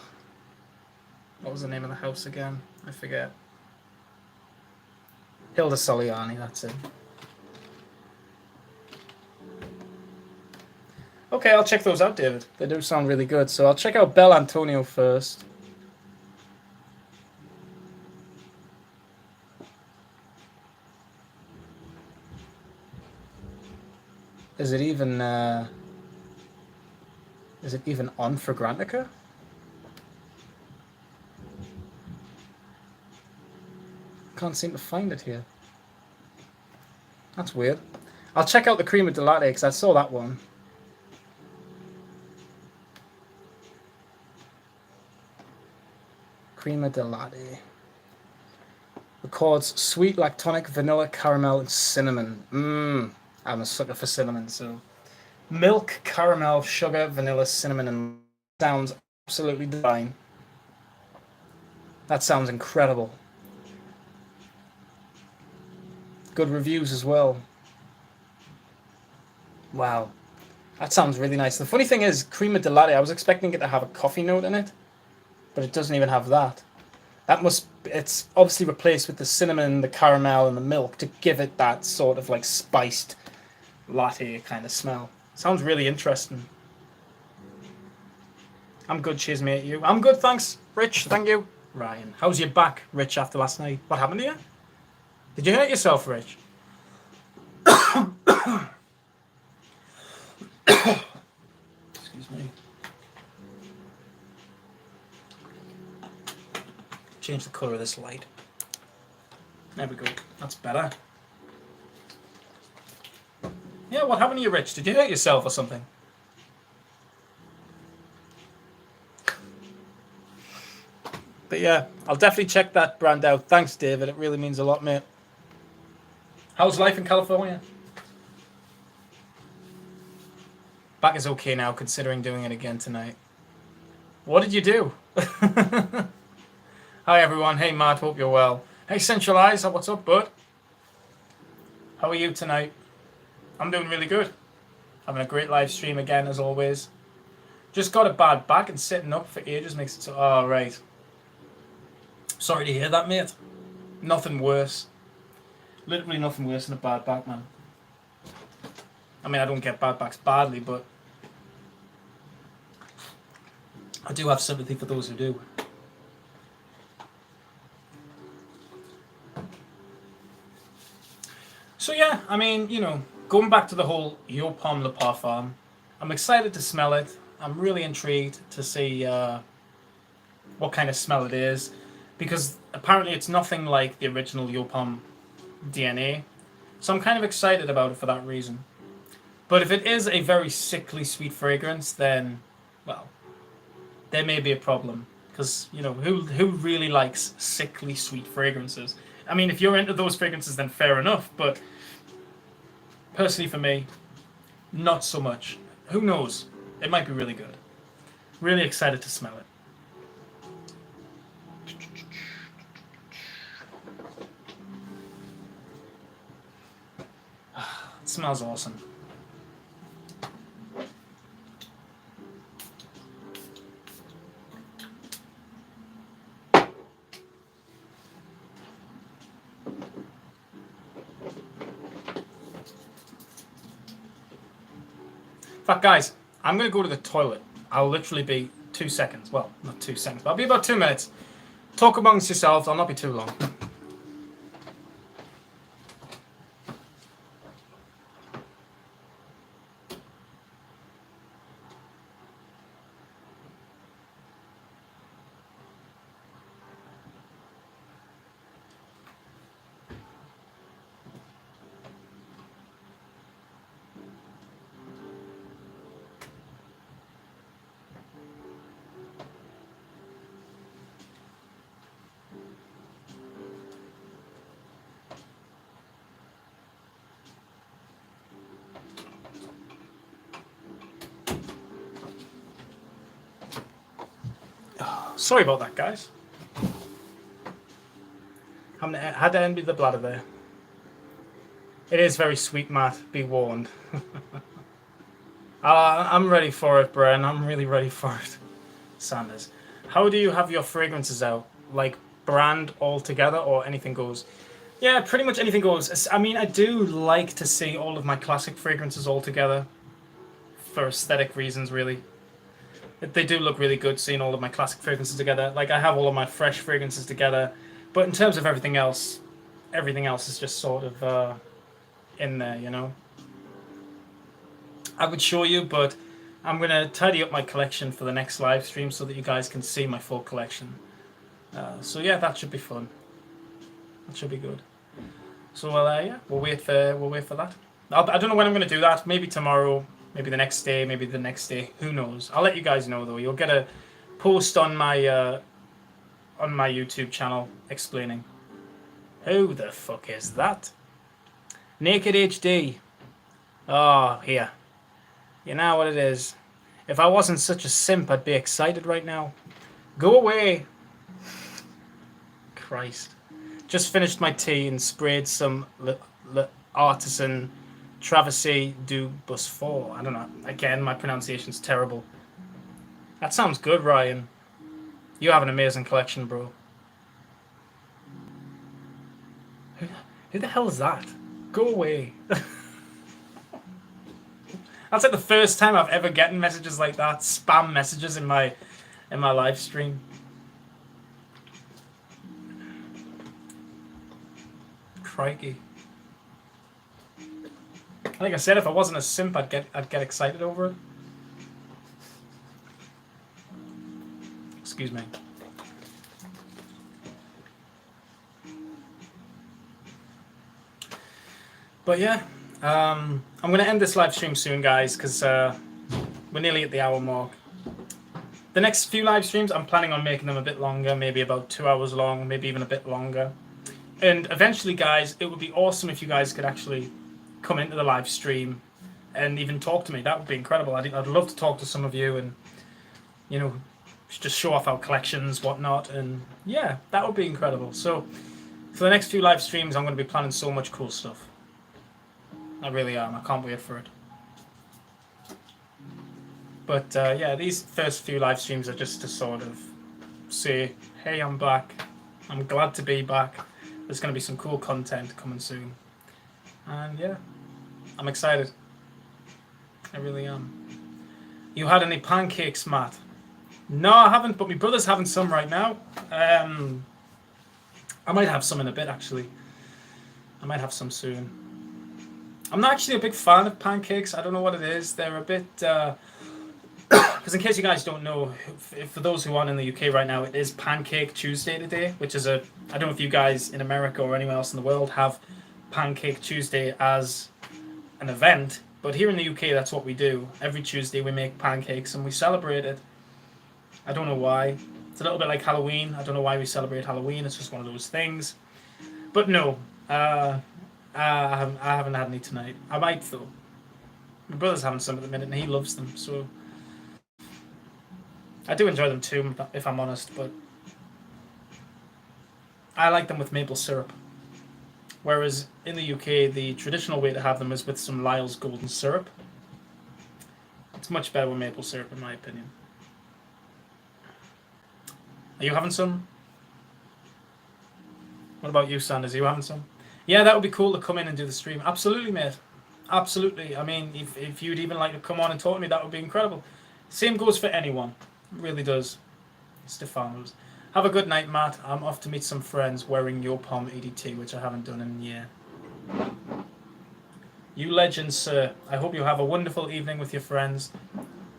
What was the name of the house again? I forget. Hilda Soliani, that's it. Okay, I'll check those out, David. They do sound really good. So I'll check out Bel Antonio first. Is it even on Fragrantica? Can't seem to find it here. That's weird. I'll check out the Crema de Latte because I saw that one. Crema de Latte. The chords sweet, lactonic, vanilla, caramel, and cinnamon. I'm a sucker for cinnamon, so milk, caramel, sugar, vanilla, cinnamon, and sounds absolutely divine. That sounds incredible. Good reviews as well. Wow. That sounds really nice. The funny thing is, Crema de Latte, I was expecting it to have a coffee note in it, but it doesn't even have that. It's obviously replaced with the cinnamon, the caramel, and the milk to give it that sort of like spiced latte kind of smell. Sounds really interesting. I'm good, cheers, mate. You? I'm good, thanks. Rich, thank you. Ryan, how's your back, Rich, after last night? What happened to you? Did you hurt yourself, Rich? Excuse me. Change the colour of this light. There we go. That's better. Yeah, what happened to you, Rich? Did you hurt yourself or something? But yeah, I'll definitely check that brand out. Thanks, David. It really means a lot, mate. How's life in California? Back is okay now, considering doing it again tonight. What did you do? Hi, everyone. Hey, Matt. Hope you're well. Hey, Centralize. What's up, bud? How are you tonight? I'm doing really good. Having a great live stream again, as always. Just got a bad back and sitting up for ages makes it so... Oh, right. Sorry to hear that, mate. Nothing worse. Literally nothing worse than a bad back, man. I mean, I don't get bad backs badly, but I do have sympathy for those who do. So yeah, I mean, you know, going back to the whole Homme le Parfum, I'm excited to smell it. I'm really intrigued to see what kind of smell it is, because apparently it's nothing like the original Homme DNA. So I'm kind of excited about it for that reason. But if it is a very sickly sweet fragrance, then, well, there may be a problem. Because, you know, who really likes sickly sweet fragrances? I mean, if you're into those fragrances, then fair enough. But personally for me, not so much. Who knows? It might be really good. Really excited to smell it. It smells awesome. In fact, guys, I'm going to go to the toilet. I'll literally be 2 seconds. Well, not 2 seconds, but I'll be about 2 minutes. Talk amongst yourselves. I'll not be too long. Sorry about that, guys. Had to empty the bladder there. It is very sweet, Matt. Be warned. I'm ready for it, Bren. I'm really ready for it. Sanders. How do you have your fragrances out? Like brand all together or anything goes? Yeah, pretty much anything goes. I mean, I do like to see all of my classic fragrances all together. For aesthetic reasons, really. They do look really good seeing all of my classic fragrances together. Like, I have all of my fresh fragrances together. But in terms of everything else is just sort of in there, you know? I would show you, but I'm going to tidy up my collection for the next live stream so that you guys can see my full collection. So yeah, that should be fun. That should be good. So yeah, we'll wait for that. I don't know when I'm going to do that. Maybe tomorrow. Maybe the next day, maybe the next day. Who knows? I'll let you guys know though. You'll get a post on my YouTube channel explaining. Who the fuck is that? Naked HD. Oh, here. You know what it is. If I wasn't such a simp, I'd be excited right now. Go away. Christ. Just finished my tea and sprayed some artisan Traversée du Bosphore. I don't know. Again, my pronunciation's terrible. That sounds good, Ryan. You have an amazing collection, bro. Who the hell is that? Go away. That's like the first time I've ever gotten messages like that, spam messages in my live stream. Crikey. Like I said, if I wasn't a simp, I'd get excited over it. Excuse me. But yeah, I'm going to end this live stream soon, guys, because we're nearly at the hour mark. The next few live streams, I'm planning on making them a bit longer, maybe about 2 hours long, maybe even a bit longer. And eventually, guys, it would be awesome if you guys could actually come into the live stream and even talk to me. That would be incredible. I'd love to talk to some of you and, you know, just show off our collections, whatnot. And yeah, that would be incredible. So for the next few live streams, I'm going to be planning so much cool stuff. I really am. I can't wait for it. But yeah, these first few live streams are just to sort of say, hey, I'm back. I'm glad to be back. There's going to be some cool content coming soon. And yeah, I'm excited. I really am. You had any pancakes, Matt? No, I haven't, but my brother's having some right now. I might have some in a bit, actually. I might have some soon. I'm not actually a big fan of pancakes. I don't know what it is. They're a bit... Because in case you guys don't know, for those who aren't in the UK right now, it is Pancake Tuesday today, which is I don't know if you guys in America or anywhere else in the world have Pancake Tuesday as an event, but here in the UK, that's what we do. Every Tuesday we make pancakes and we celebrate it. I don't know why. It's a little bit like Halloween. I don't know why we celebrate Halloween. It's just one of those things. But no, I haven't had any tonight. I might though. My brother's having some at the minute and he loves them, so... I do enjoy them too, if I'm honest, but I like them with maple syrup. Whereas in the UK, the traditional way to have them is with some Lyle's golden syrup. It's much better with maple syrup, in my opinion. Are you having some? What about you, Sanders? Are you having some? Yeah, that would be cool to come in and do the stream. Absolutely, mate. Absolutely. I mean, if you'd even like to come on and talk to me, that would be incredible. Same goes for anyone. It really does. Stefanos. Have a good night, Matt. I'm off to meet some friends wearing your Homme EDT, which I haven't done in a year. You legend, sir. I hope you have a wonderful evening with your friends.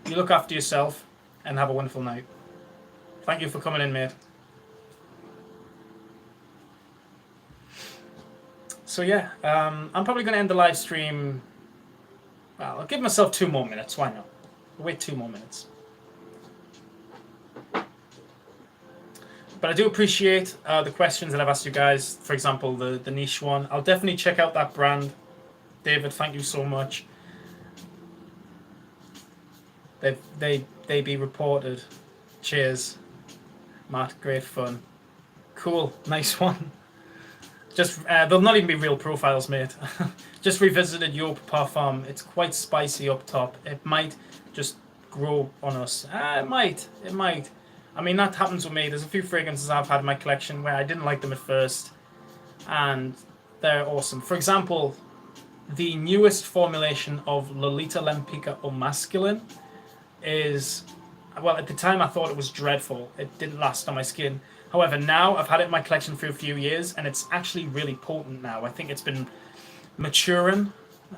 You look after yourself and have a wonderful night. Thank you for coming in, mate. So yeah, I'm probably going to end the live stream. Well, I'll give myself 2 more minutes. Why not? Wait 2 more minutes. But I do appreciate the questions that I've asked you guys. For example, the niche one. I'll definitely check out that brand. David, thank you so much. They be reported. Cheers. Matt, great fun. Cool, nice one. Just they'll not even be real profiles, mate. Just revisited Joop Parfum. It's quite spicy up top. It might just grow on us. It might. I mean, that happens with me. There's a few fragrances I've had in my collection where I didn't like them at first, and they're awesome. For example, the newest formulation of Lolita Lempica Eau Masculine is, well, at the time I thought it was dreadful. It didn't last on my skin. However, now I've had it in my collection for a few years, and it's actually really potent now. I think it's been maturing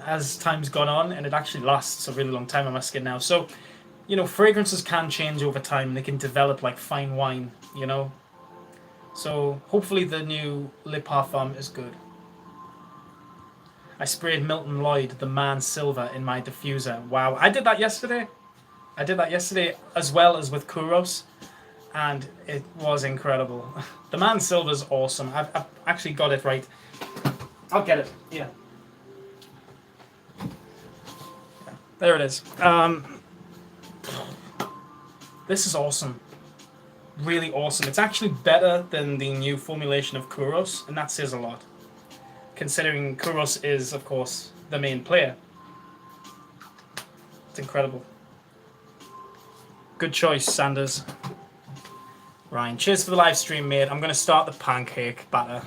as time's gone on, and it actually lasts a really long time on my skin now. So, you know, fragrances can change over time. They can develop like fine wine, you know. So hopefully the new Le Parfum is good. I sprayed Milton Lloyd, the Man Silver, in my diffuser. Wow, I did that yesterday. As well as with Kouros, and it was incredible. The Man Silver's awesome. I've actually got it right. I'll get it. Yeah. There it is. This is awesome. Really awesome. It's actually better than the new formulation of Kouros, and that says a lot. Considering Kouros is, of course, the main player. It's incredible. Good choice, Sanders. Ryan, cheers for the live stream, mate. I'm going to start the pancake batter.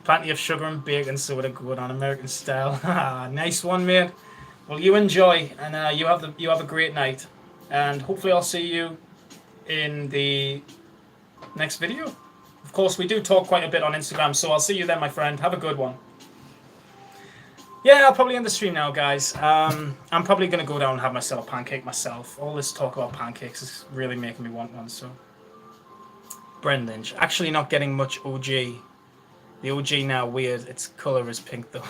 Plenty of sugar and bacon soda going on American style. Nice one, mate. Well, you enjoy, and you have a great night, and hopefully I'll see you in the next video. Of course, we do talk quite a bit on Instagram, so I'll see you then, my friend. Have a good one. Yeah, I'll probably end the stream now, guys. I'm probably going to go down and have myself a pancake myself. All this talk about pancakes is really making me want one, so. Bren Lynch. Actually not getting much OG. The OG now weird. Its colour is pink, though.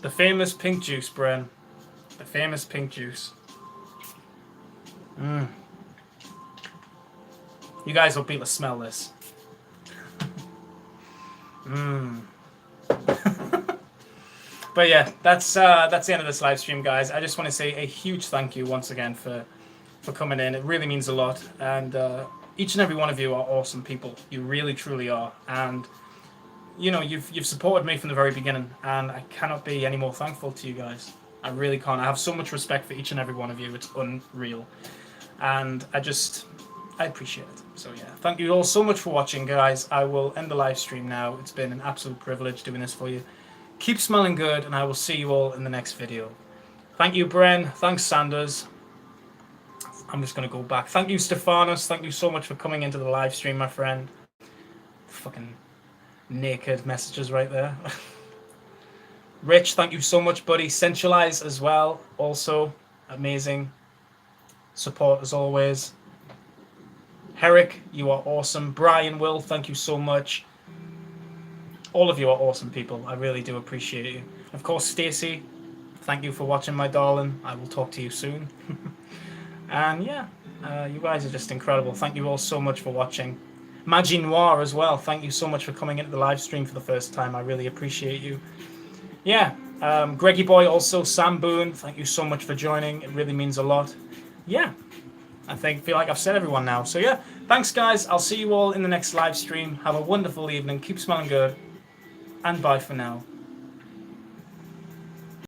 The famous pink juice, Bren. The famous pink juice. You guys will be able to smell this. But yeah, that's the end of this live stream, guys. I just want to say a huge thank you once again for coming in. It really means a lot, and each and every one of you are awesome people. You really, truly are, and you know you've supported me from the very beginning, and I cannot be any more thankful to you guys. I really can't. I have so much respect for each and every one of you. It's unreal, and I appreciate it. So yeah, thank you all so much for watching, guys. I will end the live stream now. It's been an absolute privilege doing this for you. Keep smelling good, and I will see you all in the next video. Thank you, Bren. Thanks, Sanders. I'm just going to go back. Thank you, Stephanus. Thank you so much for coming into the live stream, my friend. Fucking naked messages right there. Rich, thank you so much, buddy. Centralize as well. Also, amazing support as always. Herrick, you are awesome. Brian, Will, thank you so much. All of you are awesome people. I really do appreciate you. Of course, Stacy, thank you for watching, my darling. I will talk to you soon. And yeah, you guys are just incredible. Thank you all so much for watching. Magi Noir as well. Thank you so much for coming into the live stream for the first time. I really appreciate you. Yeah, Greggy Boy also. Sam Boone, thank you so much for joining. It really means a lot. Yeah, I feel like I've said everyone now. So yeah, thanks guys. I'll see you all in the next live stream. Have a wonderful evening. Keep smelling good. And bye for now.